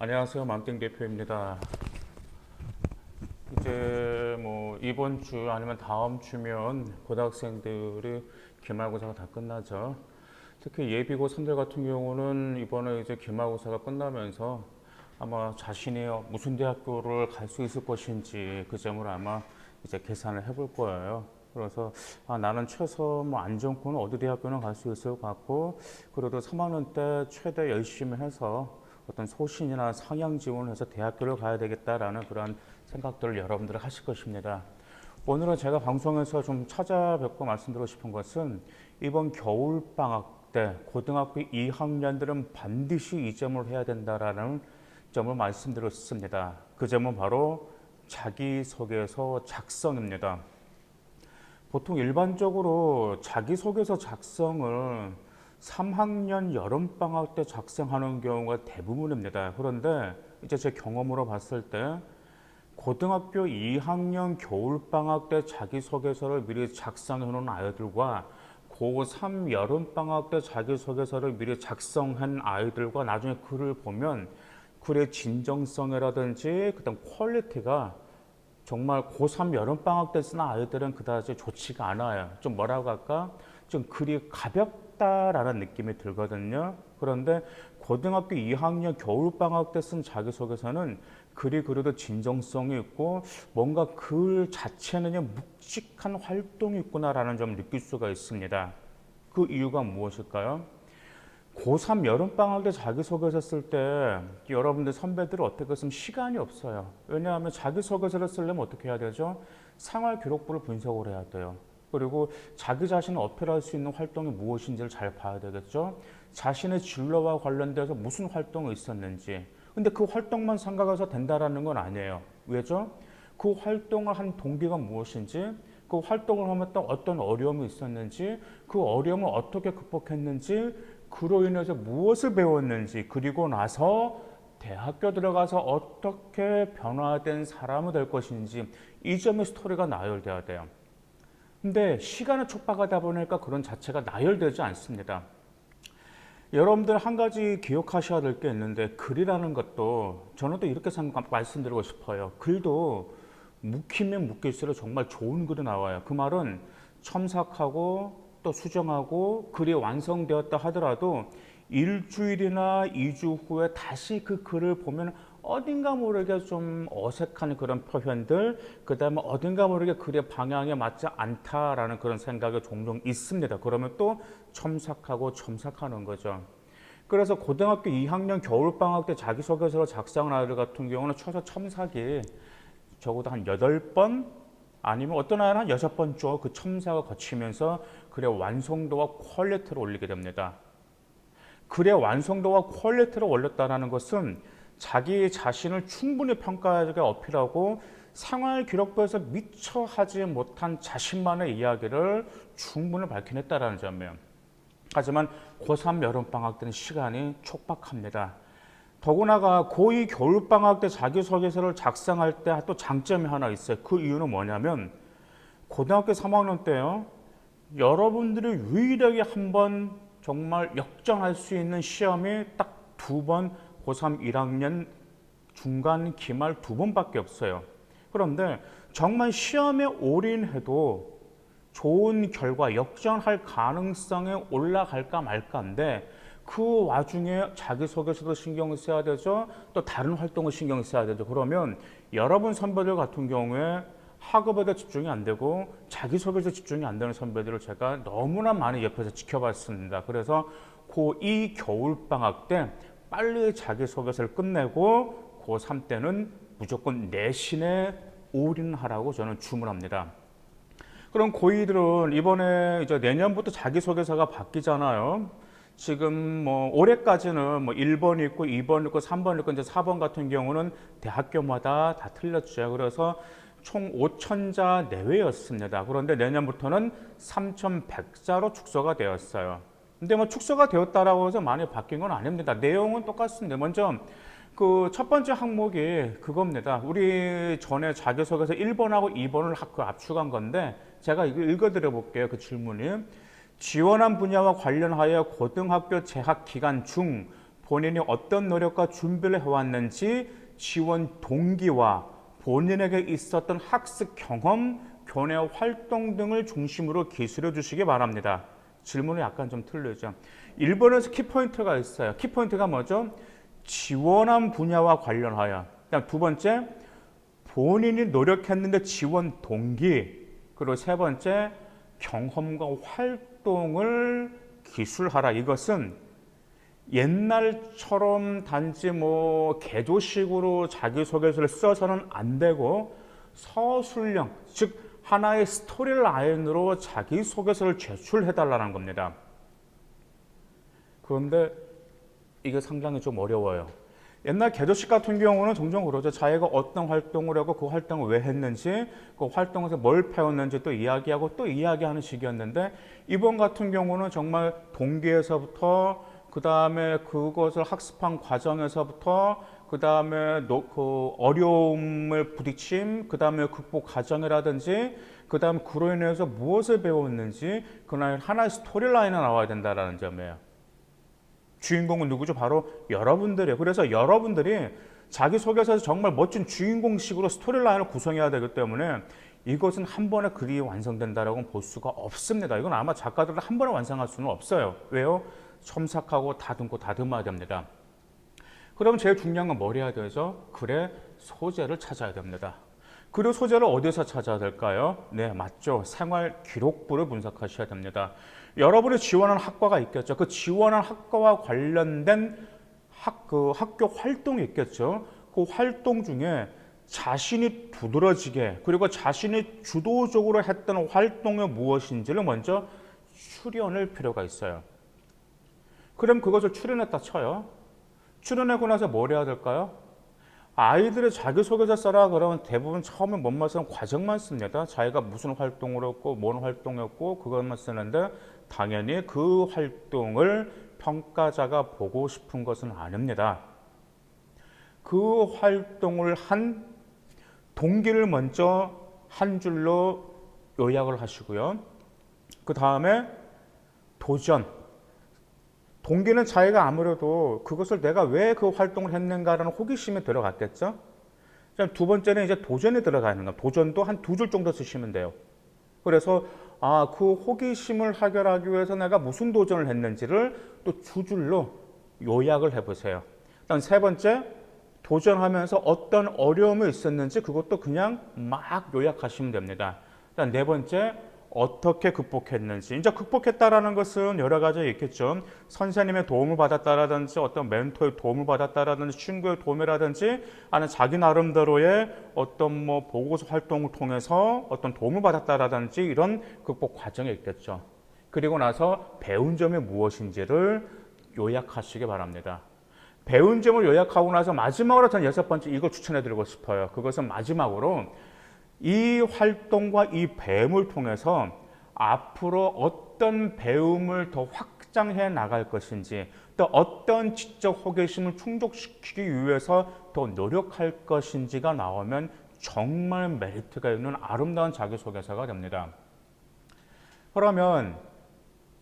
안녕하세요. 맘땡 대표입니다. 이제 뭐 이번 주 아니면 다음 주면 고등학생들이 기말고사가 다 끝나죠. 특히 예비고3들 같은 경우는 이번에 이제 기말고사가 끝나면서 아마 자신이 무슨 대학교를 갈 수 있을 것인지 그 점을 아마 이제 계산을 해볼 거예요. 그래서 나는 최소 뭐 안정권은 어디 대학교는 갈 수 있을 것 같고, 그래도 3학년 때 최대 열심히 해서 어떤 소신이나 상향 지원을 해서 대학교를 가야 되겠다라는 그런 생각들을 여러분들 하실 것입니다. 오늘은 제가 방송에서 좀 찾아뵙고 말씀드리고 싶은 것은 이번 겨울방학 때 고등학교 2학년들은 반드시 이 점을 해야 된다라는 점을 말씀드렸습니다. 그 점은 바로 자기소개서 작성입니다. 보통 일반적으로 자기소개서 작성을 3학년 여름방학 때 작성하는 경우가 대부분입니다. 그런데 이제 제 경험으로 봤을 때 고등학교 2학년 겨울방학 때 자기소개서를 미리 작성해 놓은 아이들과 고3 여름방학 때 자기소개서를 미리 작성한 아이들과 나중에 글을 보면 글의 진정성이라든지 그다음 퀄리티가 정말 고3 여름방학 때 쓰는 아이들은 그다지 좋지가 않아요. 좀 뭐라고 할까? 좀 글이 가볍다라는 느낌이 들거든요. 그런데 고등학교 2학년 겨울방학 때 쓴 자기소개서는 글이 그래도 진정성이 있고 뭔가 글 자체는 묵직한 활동이 있구나라는 점을 느낄 수가 있습니다. 그 이유가 무엇일까요? 고3 여름방학 때 자기소개서 쓸 때 여러분들 선배들은 어떻게 쓰면 시간이 없어요. 왜냐하면 자기소개서를 쓰려면 어떻게 해야 되죠? 생활기록부를 분석을 해야 돼요. 그리고 자기 자신을 어필할 수 있는 활동이 무엇인지를 잘 봐야 되겠죠. 자신의 진로와 관련돼서 무슨 활동이 있었는지. 근데 그 활동만 생각해서 된다라는 건 아니에요. 왜죠? 그 활동을 한 동기가 무엇인지, 그 활동을 하면 또 어떤 어려움이 있었는지, 그 어려움을 어떻게 극복했는지, 그로 인해서 무엇을 배웠는지, 그리고 나서 대학교 들어가서 어떻게 변화된 사람이 될 것인지, 이 점의 스토리가 나열돼야 돼요. 근데 시간을 촉박하다 보니까 그런 자체가 나열되지 않습니다. 여러분들 한 가지 기억하셔야 될 게 있는데, 글이라는 것도 저는 또 이렇게 말씀드리고 싶어요. 글도 묵히면 묵힐수록 정말 좋은 글이 나와요. 그 말은 첨삭하고 또 수정하고 글이 완성되었다 하더라도 일주일이나 2주 후에 다시 그 글을 보면 어딘가 모르게 좀 어색한 그런 표현들, 그 다음에 어딘가 모르게 글의 방향에 맞지 않다라는 그런 생각이 종종 있습니다. 그러면 또 첨삭하는 거죠. 그래서 고등학교 2학년 겨울방학 때 자기소개서를 작성한 아이들 같은 경우는 최소 첨삭이 적어도 한 8번 아니면 어떤 아이는 한 6번 쪽 그 첨삭을 거치면서 글의 완성도와 퀄리티를 올리게 됩니다. 글의 완성도와 퀄리티를 올렸다는 것은 자기 자신을 충분히 평가하게 어필하고 생활 기록부에서 미처 하지 못한 자신만의 이야기를 충분히 밝혀냈다는 점이에요. 하지만 고3 여름방학 때는 시간이 촉박합니다. 더구나가 고2 겨울방학 때 자기소개서를 작성할 때 또 장점이 하나 있어요. 그 이유는 뭐냐면 고등학교 3학년 때요. 여러분들이 유일하게 한 번 정말 역전할 수 있는 시험이 딱 두 번, 고3 1학년 중간 기말 2번밖에 없어요. 그런데 정말 시험에 올인해도 좋은 결과, 역전할 가능성에 올라갈까 말까인데 그 와중에 자기소개서도 신경 써야 되죠. 또 다른 활동을 신경 써야 되죠. 그러면 여러분 선배들 같은 경우에 학업에도 집중이 안 되고 자기소개서 집중이 안 되는 선배들을 제가 너무나 많이 옆에서 지켜봤습니다. 그래서 고2 겨울방학 때 빨리 자기소개서를 끝내고 고3 때는 무조건 내신에 올인하라고 저는 주문합니다. 그럼 고2들은 이번에 이제 내년부터 자기소개서가 바뀌잖아요. 지금 뭐 올해까지는 뭐 1번 있고 2번 있고 3번 있고 이제 4번 같은 경우는 대학교마다 다 틀렸죠. 그래서 총 5,000자 내외였습니다. 그런데 내년부터는 3,100자로 축소가 되었어요. 근데 뭐 축소가 되었다라고 해서 많이 바뀐 건 아닙니다. 내용은 똑같습니다. 먼저 그 첫 번째 항목이 그겁니다. 우리 전에 자기소개서 1번하고 2번을 압축한 건데 제가 이거 읽어드려 볼게요. 그 질문이. 지원한 분야와 관련하여 고등학교 재학 기간 중 본인이 어떤 노력과 준비를 해왔는지 지원 동기와 본인에게 있었던 학습 경험, 교내 활동 등을 중심으로 기술해 주시기 바랍니다. 질문이 약간 좀 틀리죠. 1번에서 키포인트가 있어요. 키포인트가 뭐죠? 지원한 분야와 관련하여. 그다음 두 번째, 본인이 노력했는데 지원 동기. 그리고 세 번째, 경험과 활동을 기술하라. 이것은 옛날처럼 단지 뭐 개조식으로 자기소개서를 써서는 안 되고 서술형, 즉 하나의 스토리라인으로 자기소개서를 제출해달라는 겁니다. 그런데 이게 상당히 좀 어려워요. 옛날 개조식 같은 경우는 종종 그러죠. 자기가 어떤 활동을 하고 그 활동을 왜 했는지, 그 활동에서 뭘 배웠는지 또 이야기하고 또 이야기하는 식이었는데, 이번 같은 경우는 정말 동기에서부터 그 다음에 그것을 학습한 과정에서부터 그 다음에 그 어려움을 부딪힘, 그 다음에 극복 과정이라든지, 그 다음 그로 인해서 무엇을 배웠는지 그날 하나의 스토리라인이 나와야 된다는 점이에요. 주인공은 누구죠? 바로 여러분들이에요. 그래서 여러분들이 자기소개서에서 정말 멋진 주인공식으로 스토리라인을 구성해야 되기 때문에 이것은 한 번에 글이 완성된다라고 볼 수가 없습니다. 이건 아마 작가들은 한 번에 완성할 수는 없어요. 왜요? 첨삭하고 다듬고 다듬어야 됩니다. 그럼 제일 중요한 건 뭘 해야 되죠? 글의 소재를 찾아야 됩니다. 그리고 소재를 어디서 찾아야 될까요? 네, 맞죠. 생활 기록부를 분석하셔야 됩니다. 여러분이 지원한 학과가 있겠죠. 그 지원한 학과와 관련된 학교 활동이 있겠죠. 그 활동 중에 자신이 두드러지게 그리고 자신이 주도적으로 했던 활동이 무엇인지를 먼저 추려낼 필요가 있어요. 그럼 그것을 추려냈다 쳐요. 추려내고 나서 뭘 해야 될까요? 아이들의 자기소개서 써라 그러면 대부분 처음에 뭔만 쓰는 과정만 씁니다. 자기가 무슨 활동을 했고 뭔 활동했고 그것만 쓰는데 당연히 그 활동을 평가자가 보고 싶은 것은 아닙니다. 그 활동을 한 동기를 먼저 한 줄로 요약을 하시고요. 그 다음에 도전. 동기는 자기가 아무래도 그것을 내가 왜 그 활동을 했는가라는 호기심이 들어갔겠죠. 두 번째는 이제 도전이 들어가는 겁니다. 도전도 한 두 줄 정도 쓰시면 돼요. 그래서 그 호기심을 해결하기 위해서 내가 무슨 도전을 했는지를 또 두 줄로 요약을 해보세요. 일단 세 번째, 도전하면서 어떤 어려움이 있었는지 그것도 그냥 막 요약하시면 됩니다. 일단 네 번째, 어떻게 극복했는지. 이제 극복했다라는 것은 여러 가지 있겠죠. 선생님의 도움을 받았다라든지 어떤 멘토의 도움을 받았다라든지 친구의 도움이라든지 아니면 자기 나름대로의 어떤 뭐 보고서 활동을 통해서 어떤 도움을 받았다라든지 이런 극복 과정이 있겠죠. 그리고 나서 배운 점이 무엇인지를 요약하시기 바랍니다. 배운 점을 요약하고 나서 마지막으로 저는 여섯 번째 이걸 추천해드리고 싶어요. 그것은 마지막으로 이 활동과 이 배움을 통해서 앞으로 어떤 배움을 더 확장해 나갈 것인지 또 어떤 지적 호기심을 충족시키기 위해서 더 노력할 것인지가 나오면 정말 메리트가 있는 아름다운 자기소개서가 됩니다. 그러면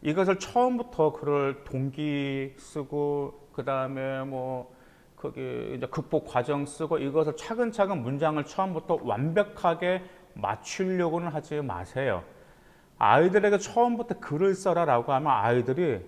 이것을 처음부터 글을 동기 쓰고 그 다음에 뭐 거기 이제 극복 과정 쓰고 이것을 차근차근 문장을 처음부터 완벽하게 맞추려고는 하지 마세요. 아이들에게 처음부터 글을 써라라고 하면 아이들이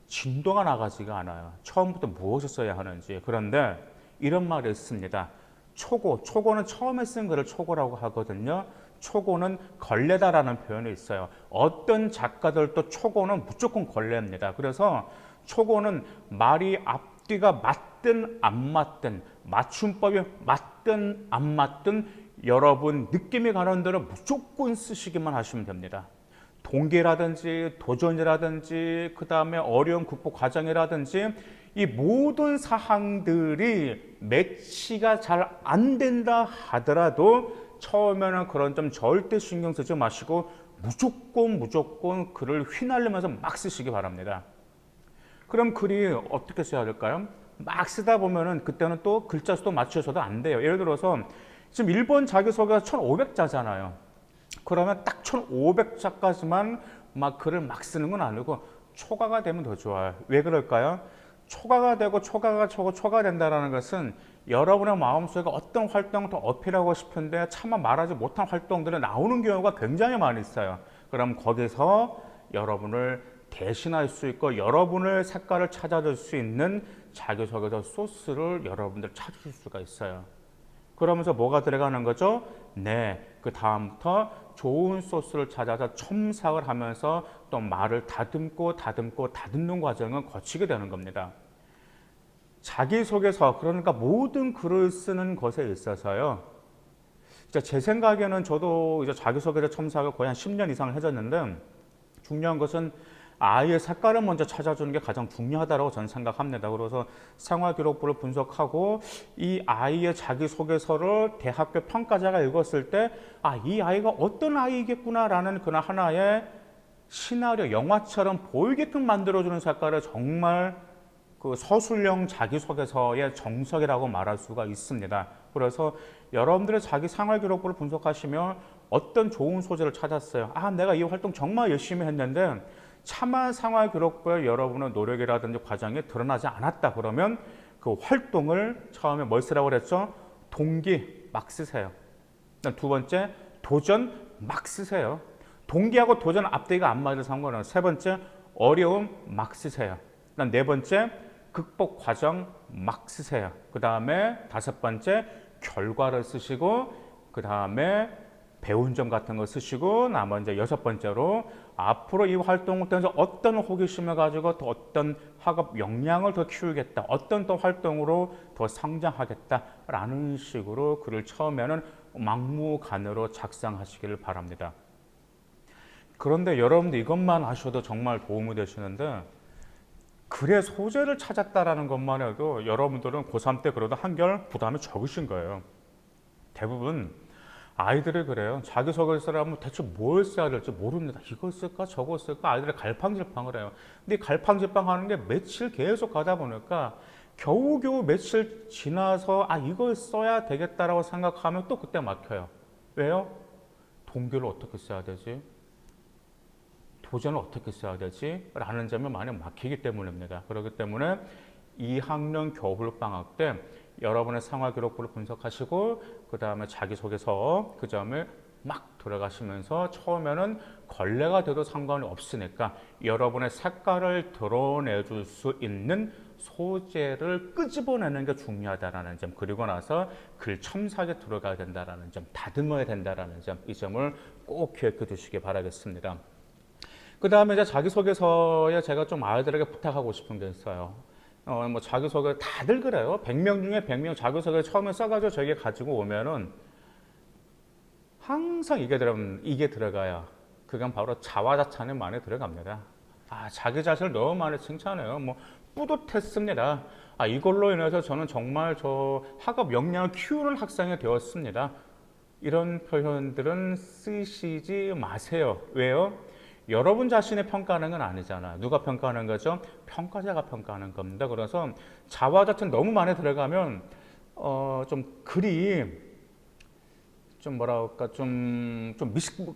진도가 나가지가 않아요. 처음부터 무엇을 써야 하는지. 그런데 이런 말이 있습니다. 초고는 처음에 쓴 글을 초고라고 하거든요. 초고는 걸레다라는 표현이 있어요. 어떤 작가들도 초고는 무조건 걸레입니다. 그래서 초고는 말이 앞뒤가 맞든 안 맞든 맞춤법이 맞든 안 맞든 여러분 느낌이 가는 대로 무조건 쓰시기만 하시면 됩니다. 동기라든지 도전이라든지 그 다음에 어려운 극복 과정이라든지 이 모든 사항들이 매치가 잘 안 된다 하더라도 처음에는 그런 점 절대 신경 쓰지 마시고 무조건 글을 휘날리면서 막 쓰시기 바랍니다. 그럼 글이 어떻게 써야 될까요? 막 쓰다 보면은 그때는 또 글자 수도 맞추셔도 안 돼요. 예를 들어서 지금 1번 자기소개가 1500자잖아요. 그러면 딱 1500자까지만 막 글을 막 쓰는 건 아니고 초과가 되면 더 좋아요. 왜 그럴까요? 초과가 되고 초과가 된다는 것은 여러분의 마음속에 어떤 활동을 더 어필하고 싶은데 차마 말하지 못한 활동들이 나오는 경우가 굉장히 많이 있어요. 그럼 거기서 여러분을 대신할 수 있고 여러분의 색깔을 찾아줄 수 있는 자기소개서 소스를 여러분들 찾으실 수가 있어요. 그러면서 뭐가 들어가는 거죠? 네, 그 다음부터 좋은 소스를 찾아서 첨삭을 하면서 또 말을 다듬는 과정을 거치게 되는 겁니다. 자기소개서, 그러니까 모든 글을 쓰는 것에 있어서요. 제 생각에는 저도 이제 자기소개서 첨삭을 거의 한 10년 이상을 해줬는데 중요한 것은 아이의 색깔을 먼저 찾아주는 게 가장 중요하다고 저는 생각합니다. 그래서 생활기록부를 분석하고 이 아이의 자기소개서를 대학교 평가자가 읽었을 때 이 아이가 어떤 아이겠구나라는 그런 하나의 시나리오, 영화처럼 보이게끔 만들어주는 색깔을 정말 그 서술형 자기소개서의 정석이라고 말할 수가 있습니다. 그래서 여러분들의 자기 생활기록부를 분석하시면 어떤 좋은 소재를 찾았어요. 내가 이 활동 정말 열심히 했는데 차마 생활기록부에 여러분의 노력이라든지 과정이 드러나지 않았다 그러면 그 활동을 처음에 뭘 쓰라고 그랬죠? 동기 막 쓰세요. 두 번째, 도전 막 쓰세요. 동기하고 도전 앞뒤가 안 맞아서 상관없어요. 세 번째, 어려움 막 쓰세요. 네 번째, 극복 과정 막 쓰세요. 그 다음에 다섯 번째, 결과를 쓰시고 그 다음에 배운 점 같은 거 쓰시고 나머지 여섯 번째로 앞으로 이 활동을 통해서 어떤 호기심을 가지고 또 어떤 학업 역량을 더 키우겠다, 어떤 또 활동으로 더 성장하겠다라는 식으로 글을 처음에는 막무가내로 작성하시기를 바랍니다. 그런데 여러분들 이것만 하셔도 정말 도움이 되시는데 글의 소재를 찾았다라는 것만 해도 여러분들은 고3 때 그래도 한결 부담이 적으신 거예요. 대부분 아이들이 그래요. 자기소개서를 하면 대체 뭘 써야 될지 모릅니다. 이걸 쓸까 저걸 쓸까 아이들이 갈팡질팡을 해요. 근데 갈팡질팡 하는 게 며칠 계속 가다 보니까 겨우겨우 며칠 지나서 이걸 써야 되겠다라고 생각하면 또 그때 막혀요. 왜요? 동기를 어떻게 써야 되지? 도전을 어떻게 써야 되지? 라는 점이 많이 막히기 때문입니다. 그렇기 때문에 2학년 겨울방학 때 여러분의 생활기록부를 분석하시고 그 다음에 자기소개서 그 점을 막 들어가시면서 처음에는 걸레가 돼도 상관이 없으니까 여러분의 색깔을 드러내줄 수 있는 소재를 끄집어내는 게 중요하다는 점, 그리고 나서 글 첨삭에 들어가야 된다는 점, 다듬어야 된다는 점, 이 점을 꼭 기억해 두시기 바라겠습니다. 그 다음에 이제 자기소개서에 제가 좀 아이들에게 부탁하고 싶은 게 있어요. 자기소개 다들 그래요. 100명 중에 100명 자기소개 처음에 써가지고 저에게 가지고 오면은 항상 이게 들어가야 그건 바로 자화자찬에 많이 들어갑니다. 자기 자신을 너무 많이 칭찬해요. 뿌듯했습니다. 이걸로 인해서 저는 정말 저 학업 역량을 키우는 학생이 되었습니다. 이런 표현들은 쓰시지 마세요. 왜요? 여러분 자신의 평가하는 건 아니잖아요. 누가 평가하는 거죠? 평가자가 평가하는 겁니다. 그래서 자화자찬 너무 많이 들어가면 좀 글이 좀 뭐랄까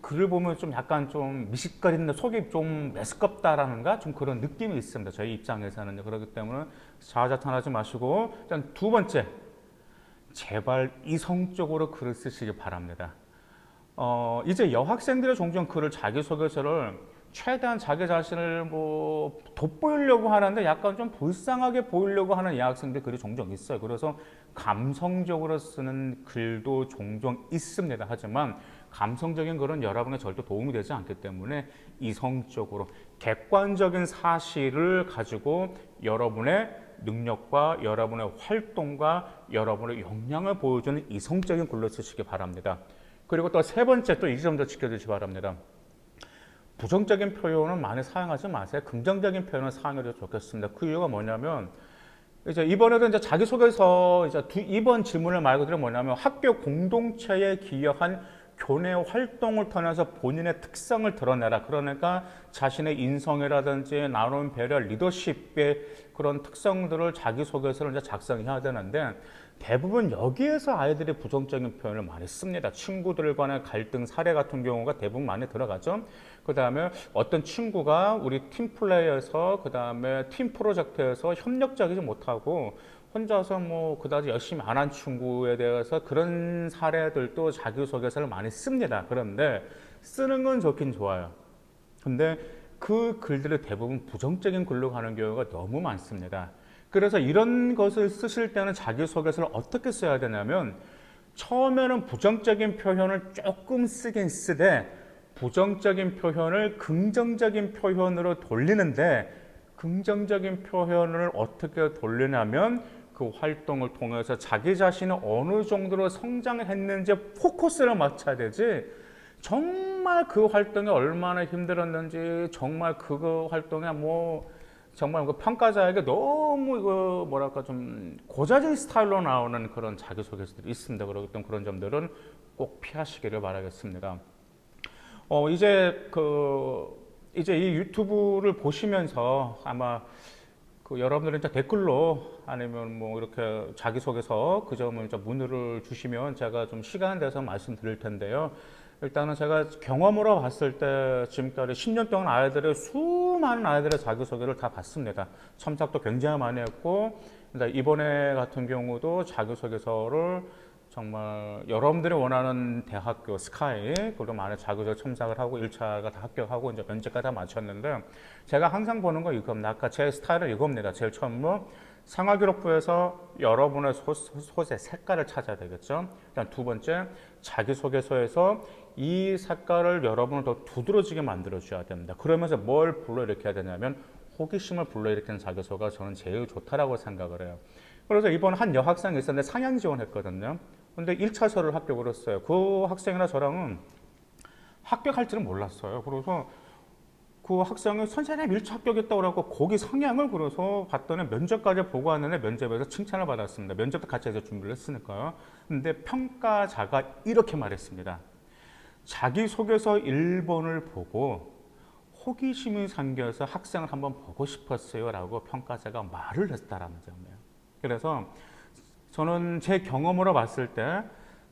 글을 보면 좀 약간 좀 미식거리는데 속이 좀 메스껍다라는가 좀 그런 느낌이 있습니다. 저희 입장에서는. 그렇기 때문에 자화자찬하지 마시고 일단 두 번째, 제발 이성적으로 글을 쓰시기 바랍니다. 이제 여학생들이 종종 글을 자기소개서를 최대한 자기 자신을 돋보이려고 하는데 약간 좀 불쌍하게 보이려고 하는 여학생들 글이 종종 있어요. 그래서 감성적으로 쓰는 글도 종종 있습니다. 하지만 감성적인 글은 여러분에 절대 도움이 되지 않기 때문에 이성적으로 객관적인 사실을 가지고 여러분의 능력과 여러분의 활동과 여러분의 역량을 보여주는 이성적인 글로 쓰시기 바랍니다. 그리고 또 세 번째, 또 이 점도 지켜주시기 바랍니다. 부정적인 표현은 많이 사용하지 마세요. 긍정적인 표현을 사용해도 좋겠습니다. 그 이유가 뭐냐면, 이제 이번에도 이제 자기소개서 이제 이번 질문을 말 그대로 뭐냐면 학교 공동체에 기여한 교내 활동을 통해서 본인의 특성을 드러내라. 그러니까 자신의 인성이라든지 나눔, 배려, 리더십의 그런 특성들을 자기소개서를 이제 작성해야 되는데 대부분 여기에서 아이들이 부정적인 표현을 많이 씁니다. 친구들 간의 갈등 사례 같은 경우가 대부분 많이 들어가죠. 그 다음에 어떤 친구가 우리 팀플레이에서 그 다음에 팀 프로젝트에서 협력적이지 못하고 혼자서 뭐 그다지 열심히 안 한 친구에 대해서 그런 사례들도 자기소개서를 많이 씁니다. 그런데 쓰는 건 좋긴 좋아요. 근데 그 글들이 대부분 부정적인 글로 가는 경우가 너무 많습니다. 그래서 이런 것을 쓰실 때는 자기소개서를 어떻게 써야 되냐면 처음에는 부정적인 표현을 조금 쓰긴 쓰되 부정적인 표현을 긍정적인 표현으로 돌리는데 긍정적인 표현을 어떻게 돌리냐면 그 활동을 통해서 자기 자신이 어느 정도로 성장했는지 포커스를 맞춰야 되지 정말 그 활동이 얼마나 힘들었는지 정말 그 활동에 뭐 정말 그 평가자에게 너무 이거 뭐랄까 좀 고자질 스타일로 나오는 그런 자기소개서들이 있습니다. 그렇기 때문에 그런 점들은 꼭 피하시기를 바라겠습니다. 이제 이 유튜브를 보시면서 아마 그 여러분들은 이제 댓글로 아니면 뭐 이렇게 자기소개서 그 점을 이제 문의를 주시면 제가 좀 시간 내서 말씀드릴 텐데요. 일단은 제가 경험으로 봤을 때 지금까지 10년 동안 아이들의 수많은 아이들의 자기소개를 다 봤습니다. 첨삭도 굉장히 많이 했고 이번에 같은 경우도 자기소개서를 정말 여러분들이 원하는 대학교 스카이 그리고 많은 자기소개 첨삭을 하고 1차가 다 합격하고 이제 면접까지 다 마쳤는데 제가 항상 보는 거 이겁니다. 아까 제 스타일은 이겁니다. 제일 처음으로 생활기록부에서 여러분의 소재 색깔을 찾아야 되겠죠. 일단 두 번째 자기소개서에서 이 색깔을 여러분을 더 두드러지게 만들어 줘야 됩니다. 그러면서 뭘 불러일으켜야 되냐면 호기심을 불러일으키는 자기소개가 저는 제일 좋다라고 생각을 해요. 그래서 이번 한 여학생이 있었는데 상향 지원했거든요. 근데 1차서를 합격을 했어요. 그 학생이나 저랑은 합격할 줄은 몰랐어요. 그래서 그 학생이 선생님 1차 합격했다고 그러고 거기 상향을 그래서 봤더니 면접까지 보고 왔는데 면접에서 칭찬을 받았습니다. 면접도 같이 해서 준비를 했으니까요. 근데 평가자가 이렇게 말했습니다. 자기소개서 1번을 보고 호기심이 생겨서 학생을 한번 보고 싶었어요 라고 평가자가 말을 했다라는 점이에요. 그래서 저는 제 경험으로 봤을 때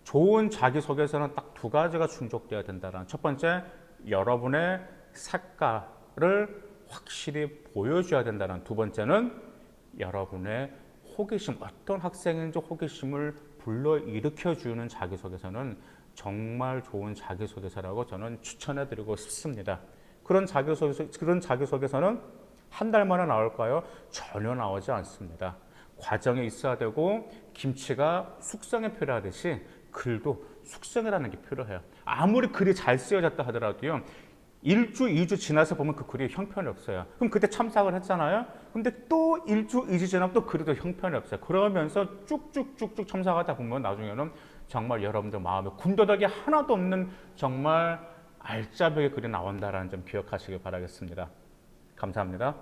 좋은 자기소개서는 딱 두 가지가 충족되어야 된다는 첫 번째 여러분의 색깔을 확실히 보여줘야 된다는 두 번째는 여러분의 호기심 어떤 학생인지 호기심을 불러일으켜주는 자기소개서는 정말 좋은 자기소개서라고 저는 추천해드리고 싶습니다. 그런 자기소개서는 한 달 만에 나올까요? 전혀 나오지 않습니다. 과정이 있어야 되고 김치가 숙성에 필요하듯이 글도 숙성이라는 게 필요해요. 아무리 글이 잘 쓰여졌다 하더라도요. 1주, 2주 지나서 보면 그 글이 형편이 없어요. 그럼 그때 참석을 했잖아요. 근데 또 1주, 2주 지나면 또 글이 또 형편이 없어요. 그러면서 쭉쭉쭉쭉 참석하다 보면 나중에는 정말 여러분들 마음에 군더더기 하나도 없는 정말 알짜배기 글이 나온다는 점 기억하시길 바라겠습니다. 감사합니다.